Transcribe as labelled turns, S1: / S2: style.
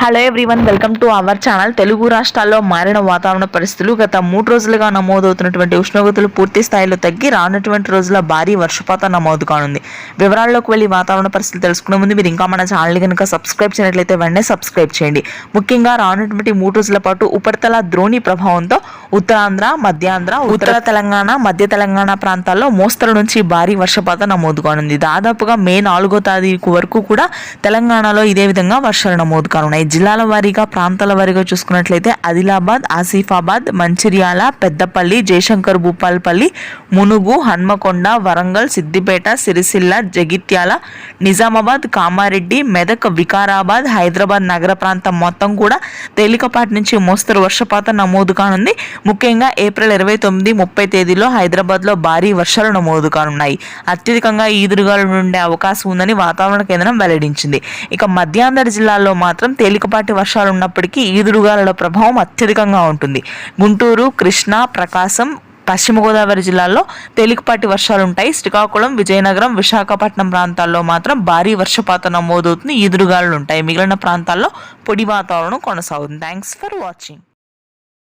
S1: Hello everyone, welcome to our channel. Telugu రాష్ట్రాల్లో మారిన వాతావరణ పరిస్థితులు. గత 3 రోజులుగా నమోదవుతున్నటువంటి ఉష్ణోగ్రతలు పూర్తి స్థాయిలో తగ్గి రానున్నటువంటి రోజుల భారీ వర్షపాతం నమోదు కానుంది. వివరాల్లోకి వెళ్ళి వాతావరణ పరిస్థితులు తెలుసుకునే ముందు మీరు ఇంకా మన ఛానల్ కనుక సబ్స్క్రైబ్ చేయనట్లయితే వెంటనే సబ్స్క్రైబ్ చేయండి. ముఖ్యంగా రానున్నటువంటి 3 రోజుల పాటు ఉపరితల ద్రోణి ప్రభావంతో ఉత్తరాంధ్ర, మధ్యాంధ్ర, ఉత్తర తెలంగాణ, మధ్య తెలంగాణ ప్రాంతాల్లో మోస్తరు నుంచి భారీ వర్షపాతం నమోదు కానుంది. దాదాపుగా మే 4వ తారీఖు వరకు కూడా తెలంగాణలో ఇదే విధంగా వర్షాలు నమోదు కానున్నాయి. జిల్లాల వారీగా, ప్రాంతాల వారీగా చూసుకున్నట్లయితే ఆదిలాబాద్, ఆసిఫాబాద్, మంచిర్యాల, పెద్దపల్లి, జయశంకర్ భూపాలపల్లి, మునుగు, హన్మకొండ, వరంగల్, సిద్దిపేట, సిరిసిల్ల, జగిత్యాల, నిజామాబాద్, కామారెడ్డి, మెదక్, వికారాబాద్, హైదరాబాద్ నగర ప్రాంతం మొత్తం కూడా తేలికపాటి నుంచి మోస్తరు వర్షపాతం నమోదు కానుంది. ముఖ్యంగా ఏప్రిల్ 29, 30 తేదీలో హైదరాబాద్లో భారీ వర్షాలు నమోదు కానున్నాయి. అత్యధికంగా ఈదురుగాలు ఉండే అవకాశం ఉందని వాతావరణ కేంద్రం వెల్లడించింది. ఇక మధ్యాంధ్ర జిల్లాల్లో మాత్రం తేలికపాటి వర్షాలు ఉన్నప్పటికీ ఈదురుగాలుల ప్రభావం అత్యధికంగా ఉంటుంది. గుంటూరు, కృష్ణా, ప్రకాశం, పశ్చిమ గోదావరి జిల్లాల్లో తేలికపాటి వర్షాలు ఉంటాయి. శ్రీకాకుళం, విజయనగరం, విశాఖపట్నం ప్రాంతాల్లో మాత్రం భారీ వర్షపాతం నమోదవుతుంది. ఈదురుగాలులు ఉంటాయి. మిగిలిన ప్రాంతాల్లో పొడి వాతావరణం కొనసాగుతుంది. Thanks for watching.